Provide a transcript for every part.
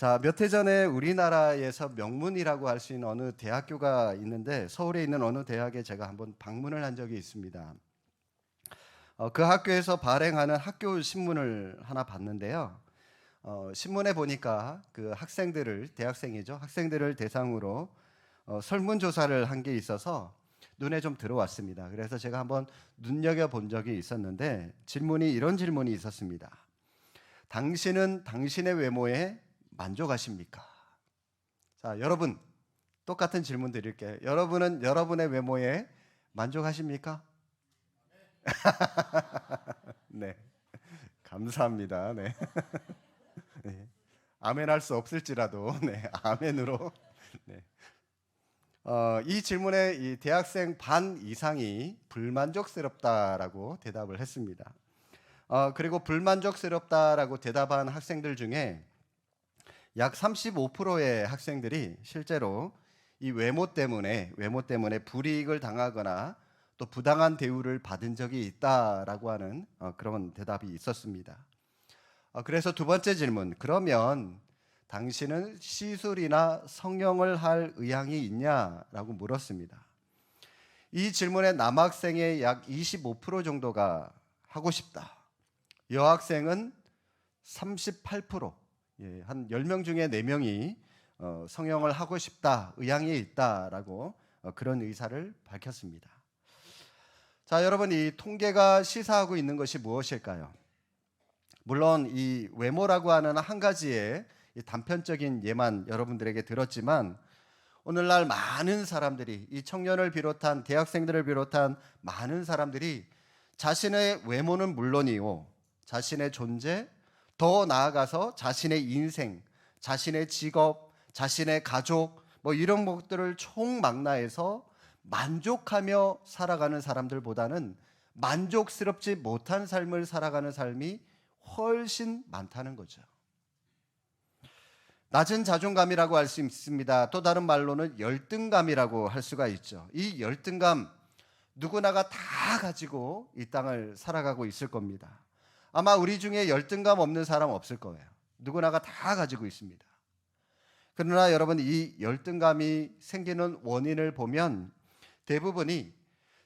자, 몇 해 전에 우리나라에서 명문이라고 할 수 있는 어느 대학교가 있는데 서울에 있는 어느 대학에 제가 한번 방문을 한 적이 있습니다. 그 학교에서 발행하는 학교 신문을 하나 봤는데요. 신문에 보니까 그 대학생이죠. 학생들을 대상으로 설문조사를 한 게 있어서 눈에 좀 들어왔습니다. 그래서 제가 한번 눈여겨본 적이 있었는데 이런 질문이 있었습니다. 당신은 당신의 외모에 만족하십니까? 자, 여러분 똑같은 질문 드릴게요. 여러분은 여러분의 외모에 만족하십니까? 네, 감사합니다. 네, 네. 아멘 할 수 없을지라도 네, 아멘으로. 네. 이 질문에 이 대학생 반 이상이 불만족스럽다라고 대답을 했습니다. 그리고 불만족스럽다라고 대답한 학생들 중에 약 35%의 학생들이 실제로 이 외모 때문에 불이익을 당하거나 또 부당한 대우를 받은 적이 있다라고 하는 그런 대답이 있었습니다. 그래서 두 번째 질문, 그러면 당신은 시술이나 성형을 할 의향이 있냐라고 물었습니다. 이 질문에 남학생의 약 25% 정도가 하고 싶다. 여학생은 38%, 한 10명 중에 4명이 성형을 하고 싶다, 의향이 있다라고 그런 의사를 밝혔습니다. 자, 여러분, 이 통계가 시사하고 있는 것이 무엇일까요? 물론 이 외모라고 하는 한 가지의 단편적인 예만 여러분들에게 들었지만 오늘날 많은 사람들이, 이 청년을 비롯한 대학생들을 비롯한 많은 사람들이 자신의 외모는 물론이요, 자신의 존재, 더 나아가서 자신의 인생, 자신의 직업, 자신의 가족, 이런 것들을 총망라해서 만족하며 살아가는 사람들보다는 만족스럽지 못한 삶을 살아가는 삶이 훨씬 많다는 거죠. 낮은 자존감이라고 할 수 있습니다. 또 다른 말로는 열등감이라고 할 수가 있죠. 이 열등감 누구나가 다 가지고 이 땅을 살아가고 있을 겁니다. 아마 우리 중에 열등감 없는 사람 없을 거예요. 누구나가 다 가지고 있습니다. 그러나 여러분, 이 열등감이 생기는 원인을 보면 대부분이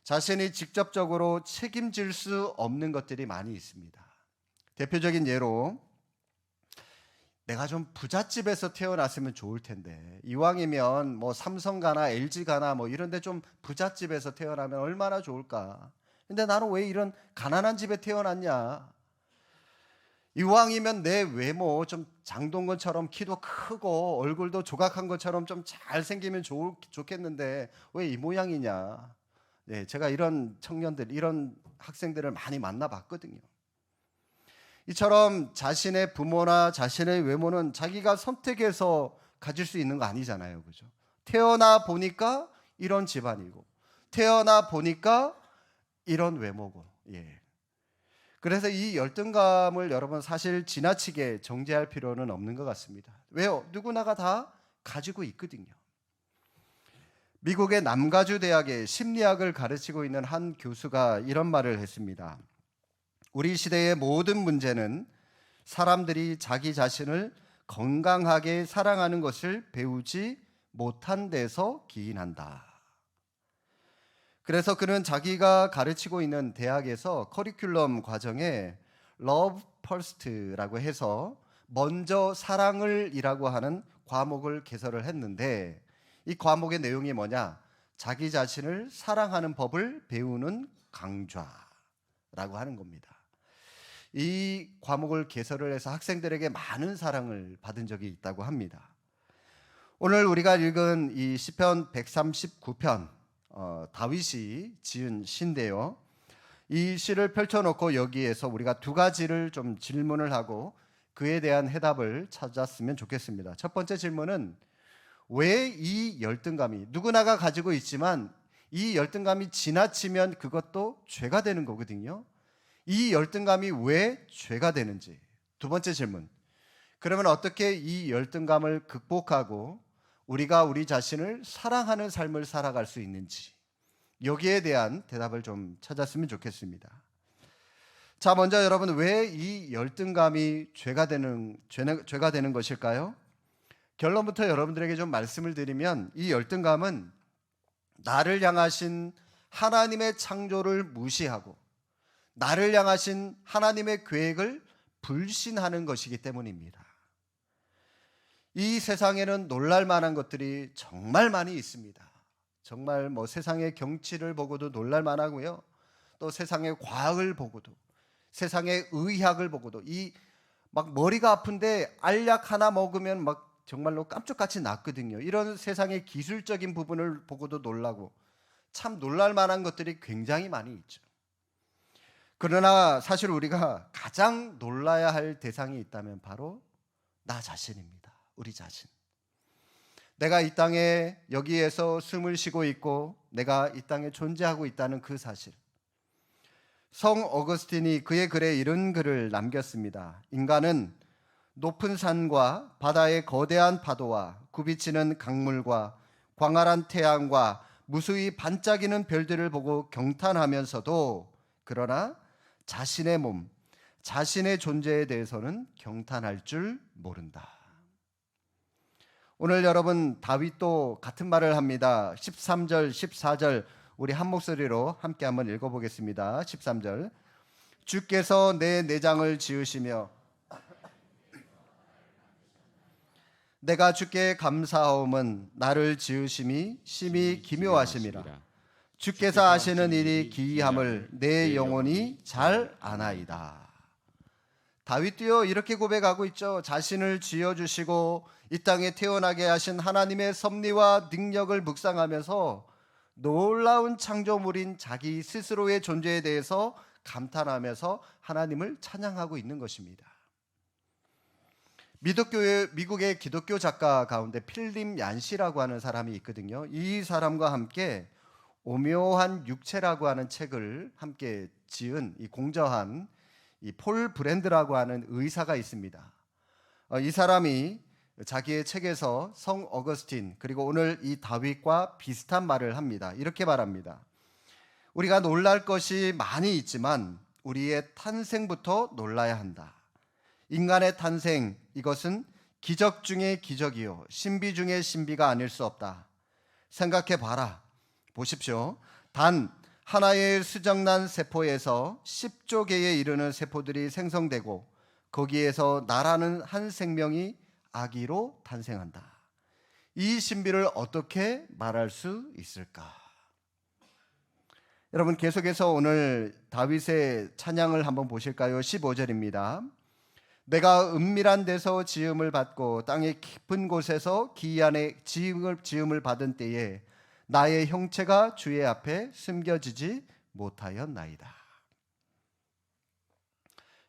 자신이 직접적으로 책임질 수 없는 것들이 많이 있습니다. 대표적인 예로 내가 좀 부잣집에서 태어났으면 좋을 텐데, 이왕이면 삼성 가나 LG 가나 이런 데 좀 부잣집에서 태어나면 얼마나 좋을까. 근데 나는 왜 이런 가난한 집에 태어났냐. 이왕이면 내 외모 좀 장동건처럼 키도 크고 얼굴도 조각한 것처럼 좀 잘생기면 좋겠는데 왜 이 모양이냐. 네, 제가 이런 청년들, 이런 학생들을 많이 만나봤거든요. 이처럼 자신의 부모나 자신의 외모는 자기가 선택해서 가질 수 있는 거 아니잖아요. 그죠? 태어나 보니까 이런 집안이고, 태어나 보니까 이런 외모고, 그래서 이 열등감을 여러분 사실 지나치게 정죄할 필요는 없는 것 같습니다. 왜요? 누구나가 다 가지고 있거든요. 미국의 남가주 대학의 심리학을 가르치고 있는 한 교수가 이런 말을 했습니다. 우리 시대의 모든 문제는 사람들이 자기 자신을 건강하게 사랑하는 것을 배우지 못한 데서 기인한다. 그래서 그는 자기가 가르치고 있는 대학에서 커리큘럼 과정에 Love First라고 해서 먼저 사랑을 이라고 하는 과목을 개설을 했는데, 이 과목의 내용이 뭐냐? 자기 자신을 사랑하는 법을 배우는 강좌라고 하는 겁니다. 이 과목을 개설을 해서 학생들에게 많은 사랑을 받은 적이 있다고 합니다. 오늘 우리가 읽은 이 시편 139편, 다윗이 지은 시인데요. 이 시를 펼쳐놓고 여기에서 우리가 두 가지를 좀 질문을 하고 그에 대한 해답을 찾았으면 좋겠습니다. 첫 번째 질문은 왜 이 열등감이, 누구나가 가지고 있지만 이 열등감이 지나치면 그것도 죄가 되는 거거든요. 이 열등감이 왜 죄가 되는지. 두 번째 질문, 그러면 어떻게 이 열등감을 극복하고 우리가 우리 자신을 사랑하는 삶을 살아갈 수 있는지, 여기에 대한 대답을 좀 찾았으면 좋겠습니다. 자, 먼저 여러분, 왜 이 열등감이 죄가 되는 것일까요? 결론부터 여러분들에게 좀 말씀을 드리면 이 열등감은 나를 향하신 하나님의 창조를 무시하고 나를 향하신 하나님의 계획을 불신하는 것이기 때문입니다. 이 세상에는 놀랄 만한 것들이 정말 많이 있습니다. 정말 세상의 경치를 보고도 놀랄 만하고요. 또 세상의 과학을 보고도, 세상의 의학을 보고도, 이 막 머리가 아픈데 알약 하나 먹으면 막 정말로 깜짝같이 낫거든요. 이런 세상의 기술적인 부분을 보고도 놀라고 참 놀랄 만한 것들이 굉장히 많이 있죠. 그러나 사실 우리가 가장 놀라야 할 대상이 있다면 바로 나 자신입니다. 우리 자신. 내가 이 땅에 여기에서 숨을 쉬고 있고 내가 이 땅에 존재하고 있다는 그 사실. 성 어거스틴이 그의 글에 이런 글을 남겼습니다. 인간은 높은 산과 바다의 거대한 파도와 굽이치는 강물과 광활한 태양과 무수히 반짝이는 별들을 보고 경탄하면서도 그러나 자신의 몸, 자신의 존재에 대해서는 경탄할 줄 모른다. 오늘 여러분 다윗도 같은 말을 합니다. 13절, 14절 우리 한 목소리로 함께 한번 읽어보겠습니다. 13절 주께서 내 내장을 지으시며 내가 주께 감사하옴은 나를 지으심이 심히 기묘하심이라. 주께서 하시는 일이 기이함을 내 영혼이 잘 아나이다. 다윗도요 이렇게 고백하고 있죠. 자신을 지어주시고 이 땅에 태어나게 하신 하나님의 섭리와 능력을 묵상하면서 놀라운 창조물인 자기 스스로의 존재에 대해서 감탄하면서 하나님을 찬양하고 있는 것입니다. 미국의 기독교 작가 가운데 필립 얀시라고 하는 사람이 있거든요. 이 사람과 함께 오묘한 육체라고 하는 책을 함께 지은 이 공저한 이 폴 브랜드라고 하는 의사가 있습니다. 이 사람이 자기의 책에서 성 어거스틴 그리고 오늘 이 다윗과 비슷한 말을 합니다. 이렇게 말합니다. 우리가 놀랄 것이 많이 있지만 우리의 탄생부터 놀라야 한다. 인간의 탄생 이것은 기적 중의 기적이요 신비 중의 신비가 아닐 수 없다. 생각해 봐라. 보십시오. 단 하나의 수정란 세포에서 10조 개에 이르는 세포들이 생성되고 거기에서 나라는 한 생명이 아기로 탄생한다. 이 신비를 어떻게 말할 수 있을까? 여러분 계속해서 오늘 다윗의 찬양을 한번 보실까요? 15절입니다. 내가 은밀한 데서 지음을 받고 땅의 깊은 곳에서 기이한 지음을 받은 때에 나의 형체가 주의 앞에 숨겨지지 못하였나이다.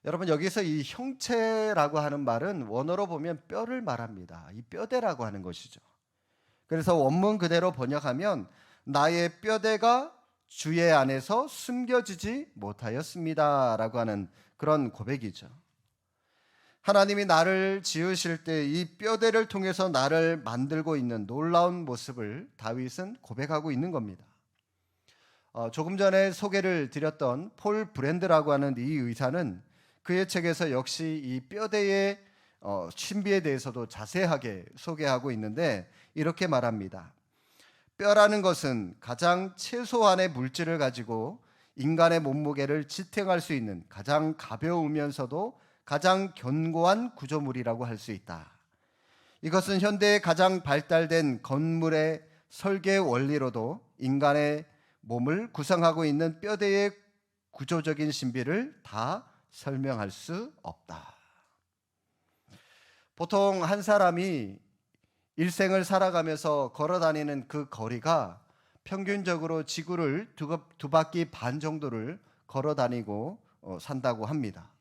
여러분 여기서 이 형체라고 하는 말은 원어로 보면 뼈를 말합니다. 이 뼈대라고 하는 것이죠. 그래서 원문 그대로 번역하면 나의 뼈대가 주의 안에서 숨겨지지 못하였습니다라고 하는 그런 고백이죠. 하나님이 나를 지으실 때 이 뼈대를 통해서 나를 만들고 있는 놀라운 모습을 다윗은 고백하고 있는 겁니다. 조금 전에 소개를 드렸던 폴 브랜드라고 하는 이 의사는 그의 책에서 역시 이 뼈대의 신비에 대해서도 자세하게 소개하고 있는데 이렇게 말합니다. 뼈라는 것은 가장 최소한의 물질을 가지고 인간의 몸무게를 지탱할 수 있는 가장 가벼우면서도 가장 견고한 구조물이라고 할 수 있다. 이것은 현대의 가장 발달된 건물의 설계 원리로도 인간의 몸을 구성하고 있는 뼈대의 구조적인 신비를 다 설명할 수 없다. 보통 한 사람이 일생을 살아가면서 걸어다니는 그 거리가 평균적으로 지구를 두 바퀴 반 정도를 걸어다니고 산다고 합니다.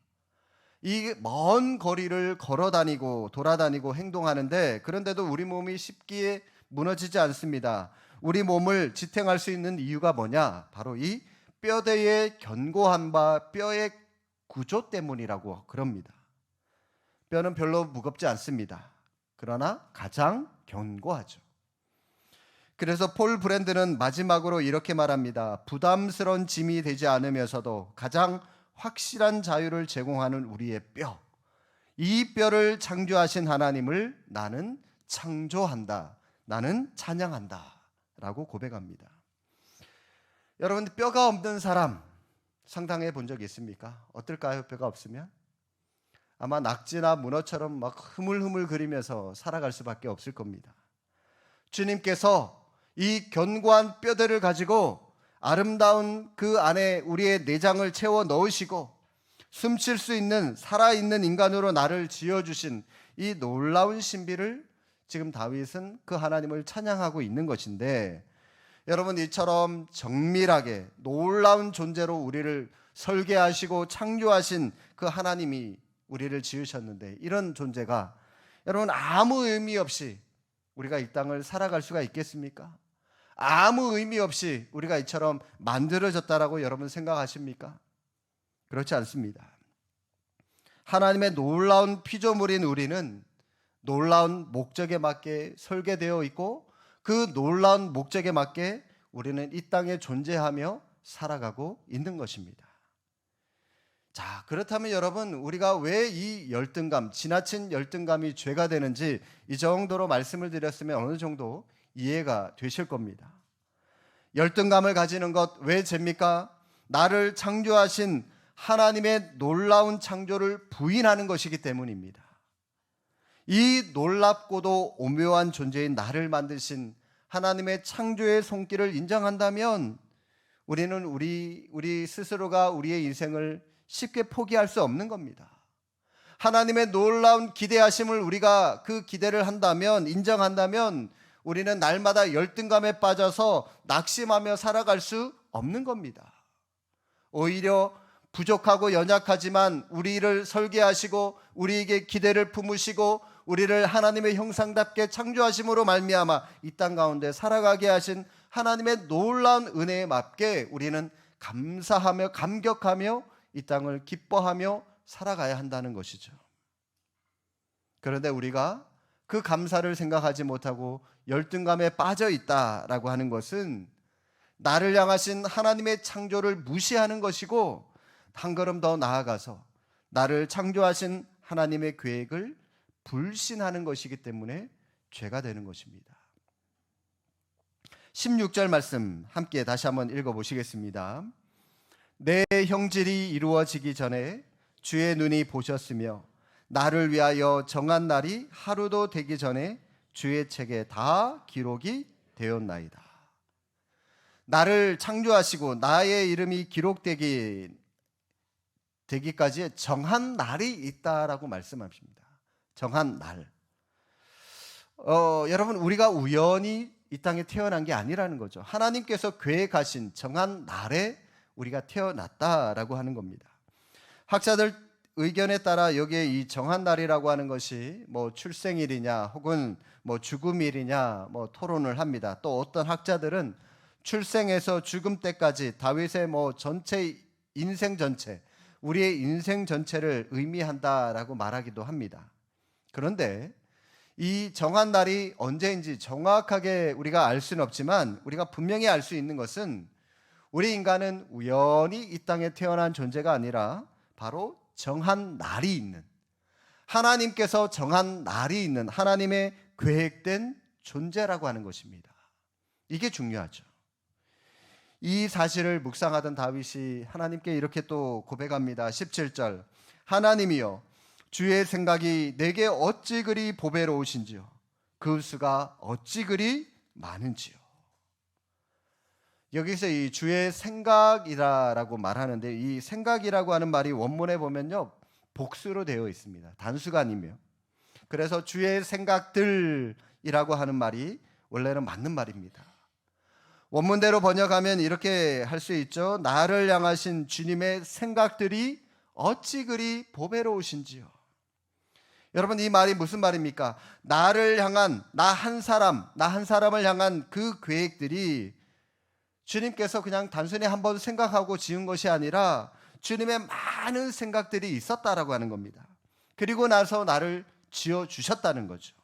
이 먼 거리를 걸어다니고 돌아다니고 행동하는데 그런데도 우리 몸이 쉽게 무너지지 않습니다. 우리 몸을 지탱할 수 있는 이유가 뭐냐? 바로 이 뼈대의 견고함과 뼈의 구조 때문이라고 그럽니다. 뼈는 별로 무겁지 않습니다. 그러나 가장 견고하죠. 그래서 폴 브랜드는 마지막으로 이렇게 말합니다. 부담스러운 짐이 되지 않으면서도 가장 확실한 자유를 제공하는 우리의 뼈, 이 뼈를 창조하신 하나님을 나는 창조한다. 나는 찬양한다. 라고 고백합니다. 여러분, 뼈가 없는 사람 상상해 본 적 있습니까? 어떨까요? 뼈가 없으면? 아마 낙지나 문어처럼 막 흐물흐물거리면서 살아갈 수밖에 없을 겁니다. 주님께서 이 견고한 뼈들을 가지고 아름다운 그 안에 우리의 내장을 채워 넣으시고 숨쉴 수 있는 살아있는 인간으로 나를 지어주신 이 놀라운 신비를 지금 다윗은 그 하나님을 찬양하고 있는 것인데, 여러분, 이처럼 정밀하게 놀라운 존재로 우리를 설계하시고 창조하신 그 하나님이 우리를 지으셨는데, 이런 존재가 여러분 아무 의미 없이 우리가 이 땅을 살아갈 수가 있겠습니까? 아무 의미 없이 우리가 이처럼 만들어졌다라고 여러분 생각하십니까? 그렇지 않습니다. 하나님의 놀라운 피조물인 우리는 놀라운 목적에 맞게 설계되어 있고, 그 놀라운 목적에 맞게 우리는 이 땅에 존재하며 살아가고 있는 것입니다. 자, 그렇다면 여러분, 우리가 왜 이 열등감, 지나친 열등감이 죄가 되는지 이 정도로 말씀을 드렸으면 어느 정도 이해가 되실 겁니다. 열등감을 가지는 것 왜 죄입니까? 나를 창조하신 하나님의 놀라운 창조를 부인하는 것이기 때문입니다. 이 놀랍고도 오묘한 존재인 나를 만드신 하나님의 창조의 손길을 인정한다면 우리는 우리 스스로가 우리의 인생을 쉽게 포기할 수 없는 겁니다. 하나님의 놀라운 기대하심을 우리가 그 기대를 한다면, 인정한다면 우리는 날마다 열등감에 빠져서 낙심하며 살아갈 수 없는 겁니다. 오히려 부족하고 연약하지만 우리를 설계하시고 우리에게 기대를 품으시고 우리를 하나님의 형상답게 창조하심으로 말미암아 이 땅 가운데 살아가게 하신 하나님의 놀라운 은혜에 맞게 우리는 감사하며 감격하며 이 땅을 기뻐하며 살아가야 한다는 것이죠. 그런데 우리가 그 감사를 생각하지 못하고 열등감에 빠져 있다라고 하는 것은 나를 향하신 하나님의 창조를 무시하는 것이고, 한 걸음 더 나아가서 나를 창조하신 하나님의 계획을 불신하는 것이기 때문에 죄가 되는 것입니다. 16절 말씀 함께 다시 한번 읽어보시겠습니다. 내 형질이 이루어지기 전에 주의 눈이 보셨으며 나를 위하여 정한 날이 하루도 되기 전에 주의 책에 다 기록이 되었나이다. 나를 창조하시고 나의 이름이 기록되기까지 정한 날이 있다라고 말씀하십니다. 정한 날. 여러분, 우리가 우연히 이 땅에 태어난 게 아니라는 거죠. 하나님께서 계획하신 정한 날에 우리가 태어났다라고 하는 겁니다. 학자들 의견에 따라 여기에 이 정한 날이라고 하는 것이 뭐 출생일이냐 혹은 뭐 죽음일이냐 뭐 토론을 합니다. 또 어떤 학자들은 출생에서 죽음 때까지 다윗의 뭐 전체 인생 전체, 우리의 인생 전체를 의미한다라고 말하기도 합니다. 그런데 이 정한 날이 언제인지 정확하게 우리가 알 수는 없지만 우리가 분명히 알 수 있는 것은 우리 인간은 우연히 이 땅에 태어난 존재가 아니라 바로 정한 날이 있는, 하나님께서 정한 날이 있는 하나님의 계획된 존재라고 하는 것입니다. 이게 중요하죠. 이 사실을 묵상하던 다윗이 하나님께 이렇게 또 고백합니다. 17절, 하나님이여 주의 생각이 내게 어찌 그리 보배로우신지요 그 수가 어찌 그리 많은지요. 여기서 이 주의 생각이라고 말하는데, 이 생각이라고 하는 말이 원문에 보면요 복수로 되어 있습니다. 단수가 아니며. 그래서 주의 생각들이라고 하는 말이 원래는 맞는 말입니다. 원문대로 번역하면 이렇게 할 수 있죠. 나를 향하신 주님의 생각들이 어찌 그리 보배로우신지요. 여러분, 이 말이 무슨 말입니까? 나를 향한, 나 한 사람을 향한 그 계획들이 주님께서 그냥 단순히 한번 생각하고 지은 것이 아니라 주님의 많은 생각들이 있었다라고 하는 겁니다. 그리고 나서 나를 지어주셨다는 거죠.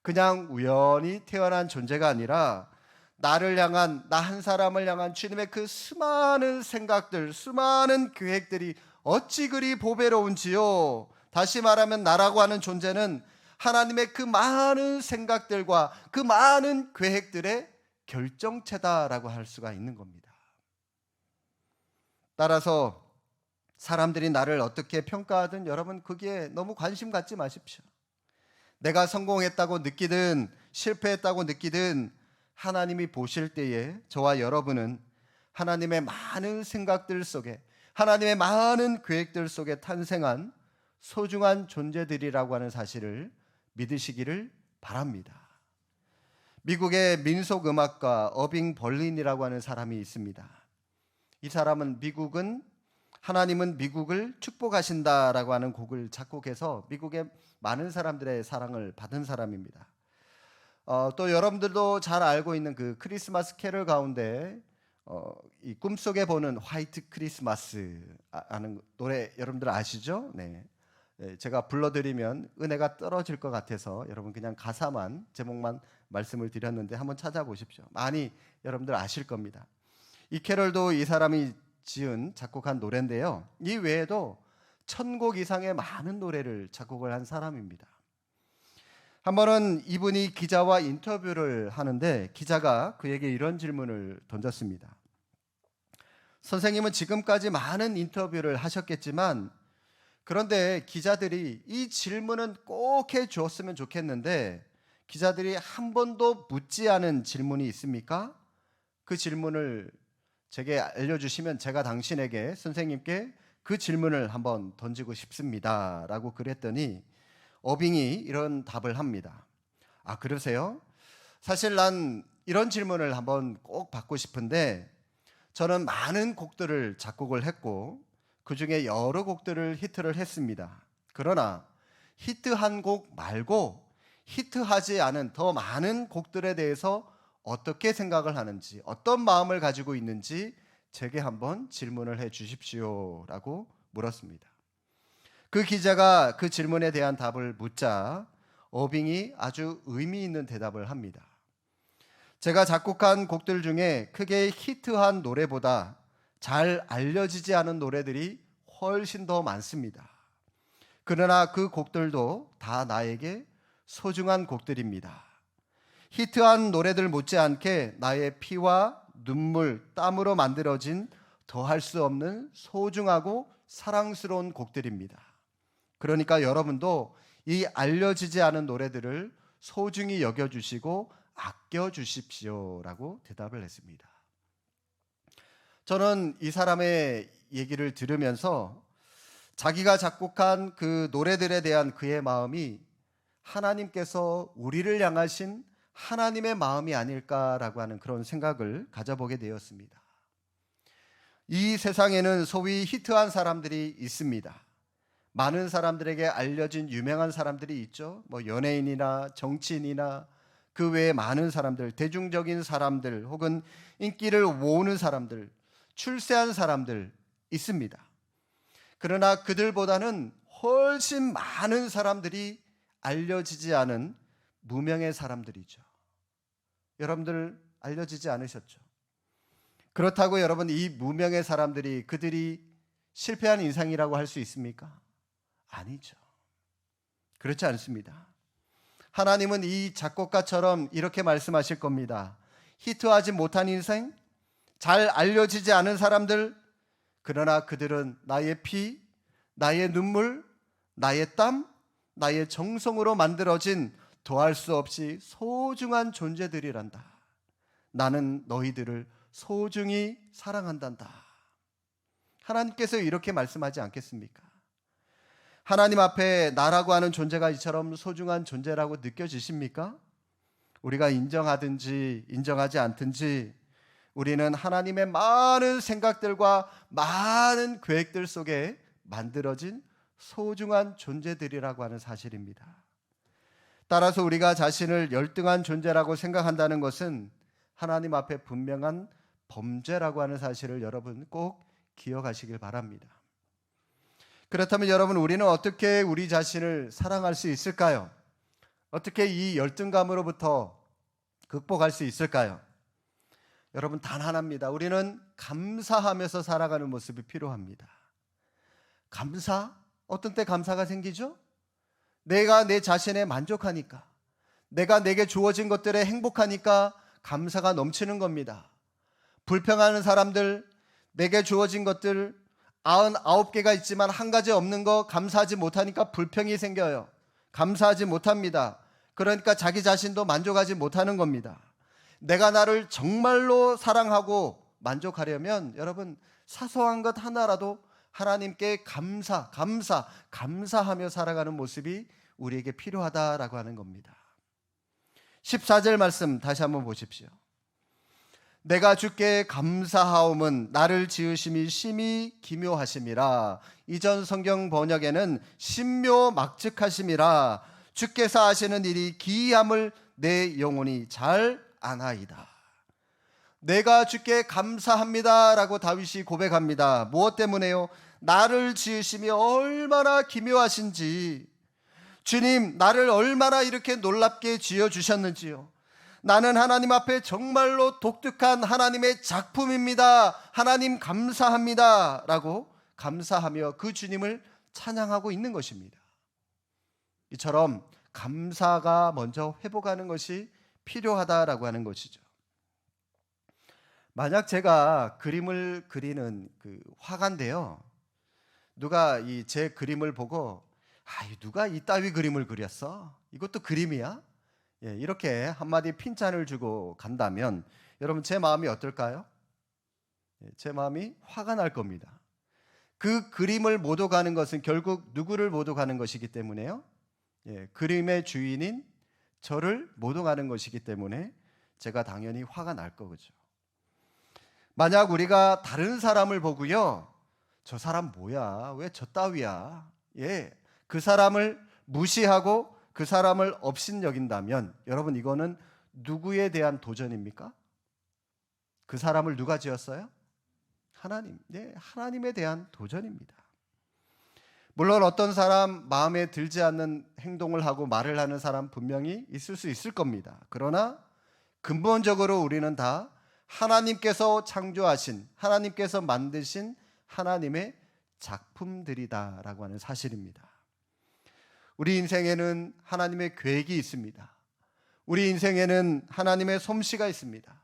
그냥 우연히 태어난 존재가 아니라 나를 향한, 나 한 사람을 향한 주님의 그 수많은 생각들, 수많은 계획들이 어찌 그리 보배로운지요. 다시 말하면 나라고 하는 존재는 하나님의 그 많은 생각들과 그 많은 계획들의 결정체다라고 할 수가 있는 겁니다. 따라서 사람들이 나를 어떻게 평가하든 여러분 거기에 너무 관심 갖지 마십시오. 내가 성공했다고 느끼든 실패했다고 느끼든 하나님이 보실 때에 저와 여러분은 하나님의 많은 생각들 속에, 하나님의 많은 계획들 속에 탄생한 소중한 존재들이라고 하는 사실을 믿으시기를 바랍니다. 미국의 민속음악가 어빙 벌린이라고 하는 사람이 있습니다. 이 사람은 하나님은 미국을 축복하신다라고 하는 곡을 작곡해서 미국의 많은 사람들의 사랑을 받은 사람입니다. 또 여러분들도 잘 알고 있는 그 크리스마스 캐럴 가운데 이 꿈속에 보는 화이트 크리스마스 하는 노래 여러분들 아시죠? 네. 제가 불러드리면 은혜가 떨어질 것 같아서 여러분 그냥 가사만 제목만 말씀을 드렸는데 한번 찾아보십시오. 많이 여러분들 아실 겁니다. 이 캐럴도 이 사람이 작곡한 노래인데요. 이 외에도 1000곡 이상의 많은 노래를 작곡을 한 사람입니다. 한 번은 이분이 기자와 인터뷰를 하는데 기자가 그에게 이런 질문을 던졌습니다. 선생님은 지금까지 많은 인터뷰를 하셨겠지만 그런데 기자들이 이 질문은 꼭 해주었으면 좋겠는데 기자들이 한 번도 묻지 않은 질문이 있습니까? 그 질문을 제게 알려주시면 제가 당신에게 선생님께 그 질문을 한번 던지고 싶습니다 라고 그랬더니 어빙이 이런 답을 합니다. 아, 그러세요? 사실 난 이런 질문을 한번 꼭 받고 싶은데 저는 많은 곡들을 작곡을 했고 그 중에 여러 곡들을 히트를 했습니다. 그러나 히트한 곡 말고 히트하지 않은 더 많은 곡들에 대해서 어떻게 생각을 하는지, 어떤 마음을 가지고 있는지 제게 한번 질문을 해 주십시오 라고 물었습니다. 그 기자가 그 질문에 대한 답을 묻자 어빙이 아주 의미 있는 대답을 합니다. 제가 작곡한 곡들 중에 크게 히트한 노래보다 잘 알려지지 않은 노래들이 훨씬 더 많습니다. 그러나 그 곡들도 다 나에게 소중한 곡들입니다. 히트한 노래들 못지않게 나의 피와 눈물, 땀으로 만들어진 더할 수 없는 소중하고 사랑스러운 곡들입니다. 그러니까 여러분도 이 알려지지 않은 노래들을 소중히 여겨주시고 아껴주십시오라고 대답을 했습니다. 저는 이 사람의 얘기를 들으면서 자기가 작곡한 그 노래들에 대한 그의 마음이 하나님께서 우리를 향하신 하나님의 마음이 아닐까라고 하는 그런 생각을 가져보게 되었습니다. 이 세상에는 소위 히트한 사람들이 있습니다. 많은 사람들에게 알려진 유명한 사람들이 있죠. 뭐 연예인이나 정치인이나 그 외에 많은 사람들, 대중적인 사람들 혹은 인기를 모으는 사람들, 출세한 사람들 있습니다. 그러나 그들보다는 훨씬 많은 사람들이 알려지지 않은 무명의 사람들이죠. 여러분들 알려지지 않으셨죠? 그렇다고 여러분 이 무명의 사람들이 그들이 실패한 인생이라고 할 수 있습니까? 아니죠. 그렇지 않습니다. 하나님은 이 작곡가처럼 이렇게 말씀하실 겁니다. 히트하지 못한 인생, 잘 알려지지 않은 사람들, 그러나 그들은 나의 피, 나의 눈물, 나의 땀, 나의 정성으로 만들어진 더할 수 없이 소중한 존재들이란다. 나는 너희들을 소중히 사랑한단다. 하나님께서 이렇게 말씀하지 않겠습니까? 하나님 앞에 나라고 하는 존재가 이처럼 소중한 존재라고 느껴지십니까? 우리가 인정하든지 인정하지 않든지 우리는 하나님의 많은 생각들과 많은 계획들 속에 만들어진 소중한 존재들이라고 하는 사실입니다. 따라서 우리가 자신을 열등한 존재라고 생각한다는 것은 하나님 앞에 분명한 범죄라고 하는 사실을 여러분 꼭 기억하시길 바랍니다. 그렇다면 여러분 우리는 어떻게 우리 자신을 사랑할 수 있을까요? 어떻게 이 열등감으로부터 극복할 수 있을까요? 여러분 단 하나입니다. 우리는 감사하면서 살아가는 모습이 필요합니다. 감사? 어떤 때 감사가 생기죠? 내가 내 자신에 만족하니까, 내가 내게 주어진 것들에 행복하니까 감사가 넘치는 겁니다. 불평하는 사람들, 내게 주어진 것들 99개가 있지만 한 가지 없는 거 감사하지 못하니까 불평이 생겨요. 감사하지 못합니다. 그러니까 자기 자신도 만족하지 못하는 겁니다. 내가 나를 정말로 사랑하고 만족하려면 여러분 사소한 것 하나라도 하나님께 감사하며 살아가는 모습이 우리에게 필요하다라고 하는 겁니다. 14절 말씀 다시 한번 보십시오. 내가 주께 감사하옴은 나를 지으심이 심히 기묘하심이라. 이전 성경 번역에는 신묘막측하심이라. 주께서 하시는 일이 기이함을 내 영혼이 잘 아나이다. 내가 주께 감사합니다 라고 다윗이 고백합니다. 무엇 때문에요? 나를 지으심이 얼마나 기묘하신지, 주님 나를 얼마나 이렇게 놀랍게 지어주셨는지요. 나는 하나님 앞에 정말로 독특한 하나님의 작품입니다. 하나님 감사합니다 라고 감사하며 그 주님을 찬양하고 있는 것입니다. 이처럼 감사가 먼저 회복하는 것이 필요하다라고 하는 것이죠. 만약 제가 그림을 그리는 화가인데요, 누가 제 그림을 보고 누가 이따위 그림을 그렸어? 이것도 그림이야? 이렇게 한마디 핀잔을 주고 간다면 여러분 제 마음이 어떨까요? 제 마음이 화가 날 겁니다. 그 그림을 모독하는 것은 결국 누구를 모독하는 것이기 때문에요. 그림의 주인인 저를 모독하는 것이기 때문에 제가 당연히 화가 날 거죠. 만약 우리가 다른 사람을 보고요, 저 사람 뭐야? 왜 저 따위야? 그 사람을 무시하고 그 사람을 업신여긴다면 여러분 이거는 누구에 대한 도전입니까? 그 사람을 누가 지었어요? 하나님. 하나님에 대한 도전입니다. 물론 어떤 사람 마음에 들지 않는 행동을 하고 말을 하는 사람 분명히 있을 수 있을 겁니다. 그러나 근본적으로 우리는 다 하나님께서 창조하신, 하나님께서 만드신 하나님의 작품들이다라고 하는 사실입니다. 우리 인생에는 하나님의 계획이 있습니다. 우리 인생에는 하나님의 솜씨가 있습니다.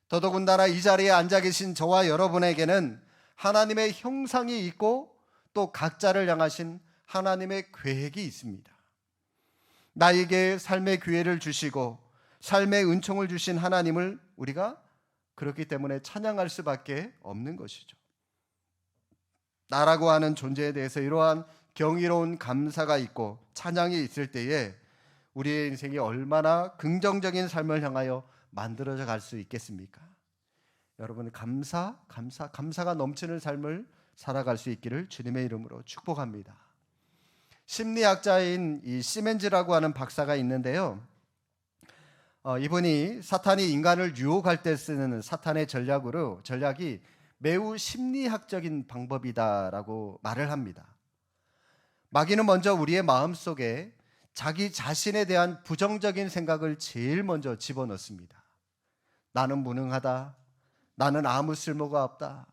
더더군다나 이 자리에 앉아 계신 저와 여러분에게는 하나님의 형상이 있고 또 각자를 향하신 하나님의 계획이 있습니다. 나에게 삶의 기회를 주시고 삶의 은총을 주신 하나님을 우리가 그렇기 때문에 찬양할 수밖에 없는 것이죠. 나라고 하는 존재에 대해서 이러한 경이로운 감사가 있고 찬양이 있을 때에 우리의 인생이 얼마나 긍정적인 삶을 향하여 만들어져 갈 수 있겠습니까? 여러분 감사가 넘치는 삶을 살아갈 수 있기를 주님의 이름으로 축복합니다. 심리학자인 이 시멘즈라고 하는 박사가 있는데요, 이분이 사탄이 인간을 유혹할 때 쓰는 사탄의 전략이 매우 심리학적인 방법이다라고 말을 합니다. 마귀는 먼저 우리의 마음속에 자기 자신에 대한 부정적인 생각을 제일 먼저 집어넣습니다. 나는 무능하다, 나는 아무 쓸모가 없다,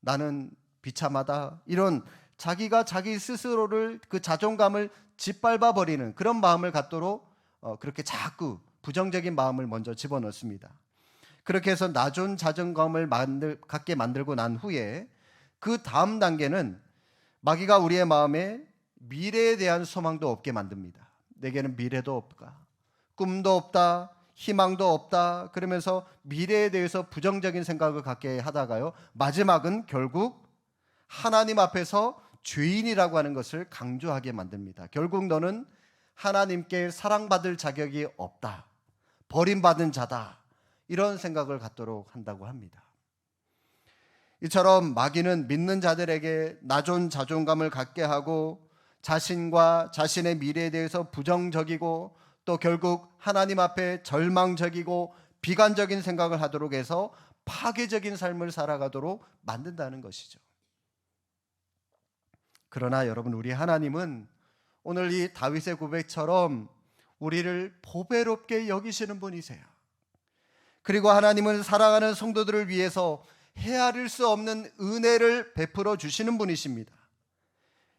나는 비참하다, 이런 자기가 자기 스스로를 그 자존감을 짓밟아 버리는 그런 마음을 갖도록 그렇게 자꾸 부정적인 마음을 먼저 집어넣습니다. 그렇게 해서 낮은 자존감을 갖게 만들고 난 후에 그 다음 단계는 마귀가 우리의 마음에 미래에 대한 소망도 없게 만듭니다. 내게는 미래도 없다, 꿈도 없다, 희망도 없다, 그러면서 미래에 대해서 부정적인 생각을 갖게 하다가요, 마지막은 결국 하나님 앞에서 죄인이라고 하는 것을 강조하게 만듭니다. 결국 너는 하나님께 사랑받을 자격이 없다, 버림받은 자다, 이런 생각을 갖도록 한다고 합니다. 이처럼 마귀는 믿는 자들에게 낮은 자존감을 갖게 하고 자신과 자신의 미래에 대해서 부정적이고 또 결국 하나님 앞에 절망적이고 비관적인 생각을 하도록 해서 파괴적인 삶을 살아가도록 만든다는 것이죠. 그러나 여러분, 우리 하나님은 오늘 이 다윗의 고백처럼 우리를 보배롭게 여기시는 분이세요. 그리고 하나님은 사랑하는 성도들을 위해서 헤아릴 수 없는 은혜를 베풀어 주시는 분이십니다.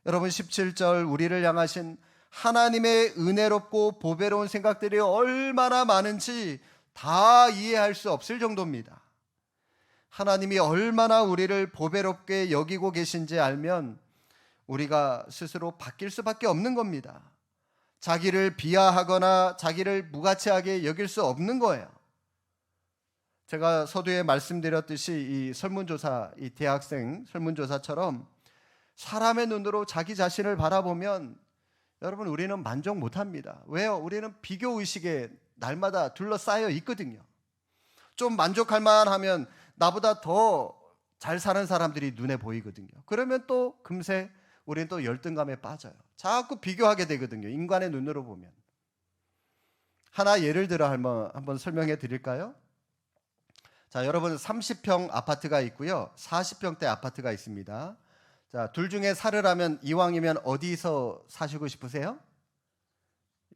여러분, 17절 우리를 향하신 하나님의 은혜롭고 보배로운 생각들이 얼마나 많은지 다 이해할 수 없을 정도입니다. 하나님이 얼마나 우리를 보배롭게 여기고 계신지 알면 우리가 스스로 바뀔 수밖에 없는 겁니다. 자기를 비하하거나 자기를 무가치하게 여길 수 없는 거예요. 제가 서두에 말씀드렸듯이 이 설문조사, 이 대학생 설문조사처럼 사람의 눈으로 자기 자신을 바라보면 여러분 우리는 만족 못합니다. 왜요? 우리는 비교의식에 날마다 둘러싸여 있거든요. 좀 만족할 만하면 나보다 더 잘 사는 사람들이 눈에 보이거든요. 그러면 또 금세 우리는 또 열등감에 빠져요. 자꾸 비교하게 되거든요. 인간의 눈으로 보면. 하나 예를 들어 한번 설명해 드릴까요? 자, 여러분 30평 아파트가 있고요. 40평대 아파트가 있습니다. 자, 둘 중에 사르라면 이왕이면 어디서 사시고 싶으세요?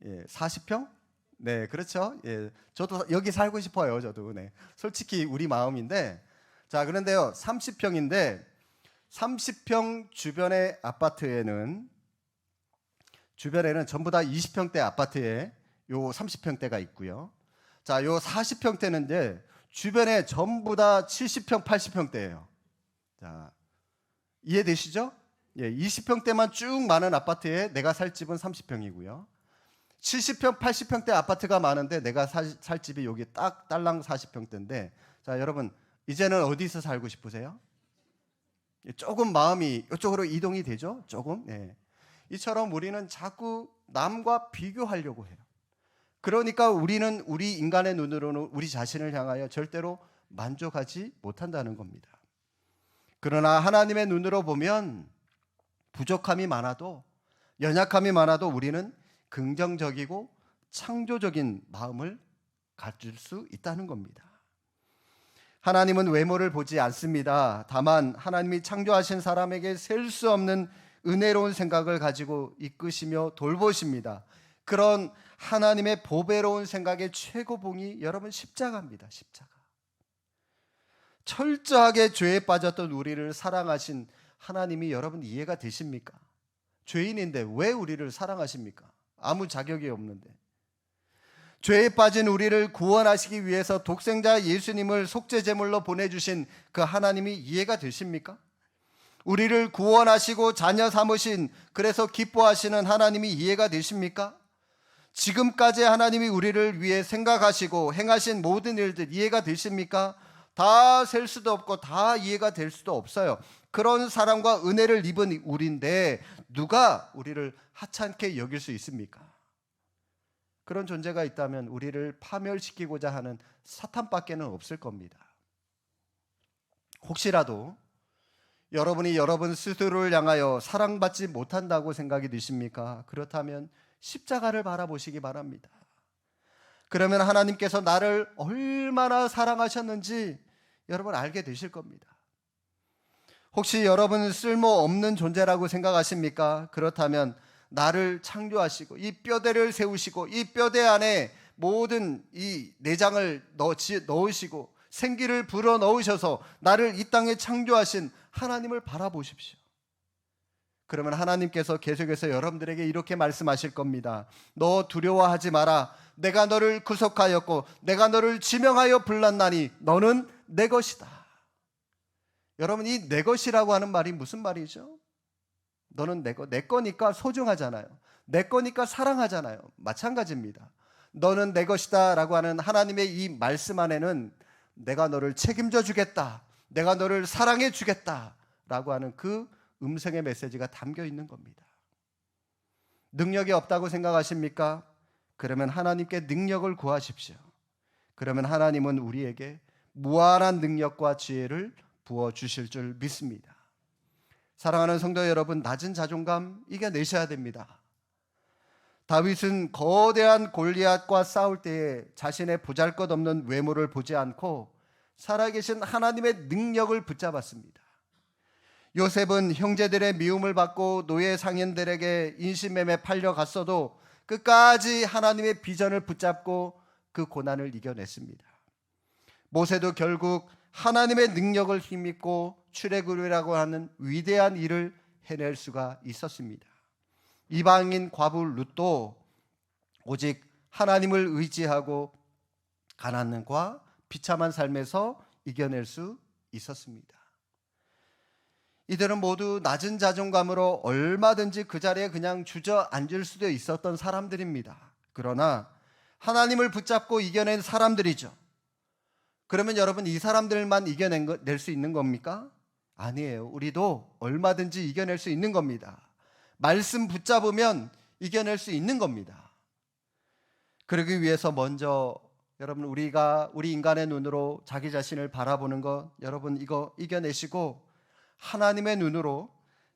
예, 40평? 네, 그렇죠. 예, 저도 여기 살고 싶어요. 저도. 네. 솔직히 우리 마음인데. 자, 그런데요. 30평인데 30평 주변의 아파트에는 전부 다 20평대 아파트에 요 30평대가 있고요. 자, 요 40평대는 이제 주변에 전부 다 70평, 80평대예요. 자, 이해되시죠? 예, 20평대만 쭉 많은 아파트에 내가 살 집은 30평이고요. 70평, 80평대 아파트가 많은데 내가 살 집이 여기 딱 딸랑 40평대인데, 자, 여러분 이제는 어디서 살고 싶으세요? 조금 마음이 이쪽으로 이동이 되죠? 조금. 네. 이처럼 우리는 자꾸 남과 비교하려고 해요. 그러니까 우리는 우리 인간의 눈으로는 우리 자신을 향하여 절대로 만족하지 못한다는 겁니다. 그러나 하나님의 눈으로 보면 부족함이 많아도, 연약함이 많아도 우리는 긍정적이고 창조적인 마음을 가질 수 있다는 겁니다. 하나님은 외모를 보지 않습니다. 다만 하나님이 창조하신 사람에게 셀 수 없는 은혜로운 생각을 가지고 이끄시며 돌보십니다. 그런 하나님의 보배로운 생각의 최고봉이 여러분 십자가입니다. 십자가. 철저하게 죄에 빠졌던 우리를 사랑하신 하나님이 여러분 이해가 되십니까? 죄인인데 왜 우리를 사랑하십니까? 아무 자격이 없는데. 죄에 빠진 우리를 구원하시기 위해서 독생자 예수님을 속죄제물로 보내주신 그 하나님이 이해가 되십니까? 우리를 구원하시고 자녀 삼으신, 그래서 기뻐하시는 하나님이 이해가 되십니까? 지금까지 하나님이 우리를 위해 생각하시고 행하신 모든 일들 이해가 되십니까? 다 셀 수도 없고 다 이해가 될 수도 없어요. 그런 사랑과 은혜를 입은 우리인데 누가 우리를 하찮게 여길 수 있습니까? 그런 존재가 있다면 우리를 파멸시키고자 하는 사탄밖에는 없을 겁니다. 혹시라도 여러분이 여러분 스스로를 향하여 사랑받지 못한다고 생각이 드십니까? 그렇다면 십자가를 바라보시기 바랍니다. 그러면 하나님께서 나를 얼마나 사랑하셨는지 여러분 알게 되실 겁니다. 혹시 여러분은 쓸모없는 존재라고 생각하십니까? 그렇다면 나를 창조하시고 이 뼈대를 세우시고 이 뼈대 안에 모든 이 내장을 넣으시고 생기를 불어넣으셔서 나를 이 땅에 창조하신 하나님을 바라보십시오. 그러면 하나님께서 계속해서 여러분들에게 이렇게 말씀하실 겁니다. 너 두려워하지 마라. 내가 너를 구속하였고 내가 너를 지명하여 불렀나니 너는 내 것이다. 여러분, 이 내 것이라고 하는 말이 무슨 말이죠? 너는 내 거니까 소중하잖아요. 내 거니까 사랑하잖아요. 마찬가지입니다. 너는 내 것이다 라고 하는 하나님의 이 말씀 안에는 내가 너를 책임져 주겠다, 내가 너를 사랑해 주겠다 라고 하는 그 음성의 메시지가 담겨 있는 겁니다. 능력이 없다고 생각하십니까? 그러면 하나님께 능력을 구하십시오. 그러면 하나님은 우리에게 무한한 능력과 지혜를 부어주실 줄 믿습니다. 사랑하는 성도 여러분, 낮은 자존감 이겨내셔야 됩니다. 다윗은 거대한 골리앗과 싸울 때에 자신의 보잘것없는 외모를 보지 않고 살아계신 하나님의 능력을 붙잡았습니다. 요셉은 형제들의 미움을 받고 노예 상인들에게 인신매매 팔려갔어도 끝까지 하나님의 비전을 붙잡고 그 고난을 이겨냈습니다. 모세도 결국 하나님의 능력을 힘입고 출애굽이라고 하는 위대한 일을 해낼 수가 있었습니다. 이방인 과부 룻도 오직 하나님을 의지하고 가난과 비참한 삶에서 이겨낼 수 있었습니다. 이들은 모두 낮은 자존감으로 얼마든지 그 자리에 그냥 주저앉을 수도 있었던 사람들입니다. 그러나 하나님을 붙잡고 이겨낸 사람들이죠. 그러면 여러분, 이 사람들만 이겨낼 수 있는 겁니까? 아니에요. 우리도 얼마든지 이겨낼 수 있는 겁니다. 말씀 붙잡으면 이겨낼 수 있는 겁니다. 그러기 위해서 먼저 여러분, 우리 인간의 눈으로 자기 자신을 바라보는 것, 여러분 이거 이겨내시고 하나님의 눈으로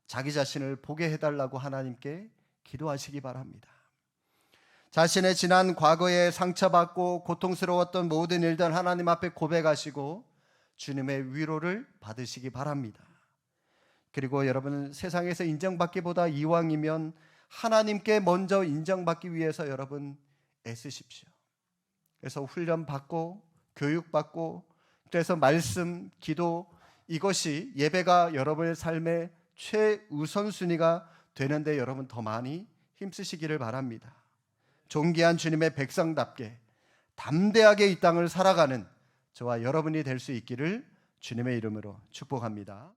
자기 자신을 보게 해달라고 하나님께 기도하시기 바랍니다. 자신의 지난 과거에 상처받고 고통스러웠던 모든 일들 하나님 앞에 고백하시고 주님의 위로를 받으시기 바랍니다. 그리고 여러분, 세상에서 인정받기보다 이왕이면 하나님께 먼저 인정받기 위해서 여러분 애쓰십시오. 그래서 훈련받고 교육받고, 그래서 말씀, 기도, 이것이 예배가 여러분의 삶의 최우선순위가 되는데 여러분 더 많이 힘쓰시기를 바랍니다. 존귀한 주님의 백성답게 담대하게 이 땅을 살아가는 저와 여러분이 될 수 있기를 주님의 이름으로 축복합니다.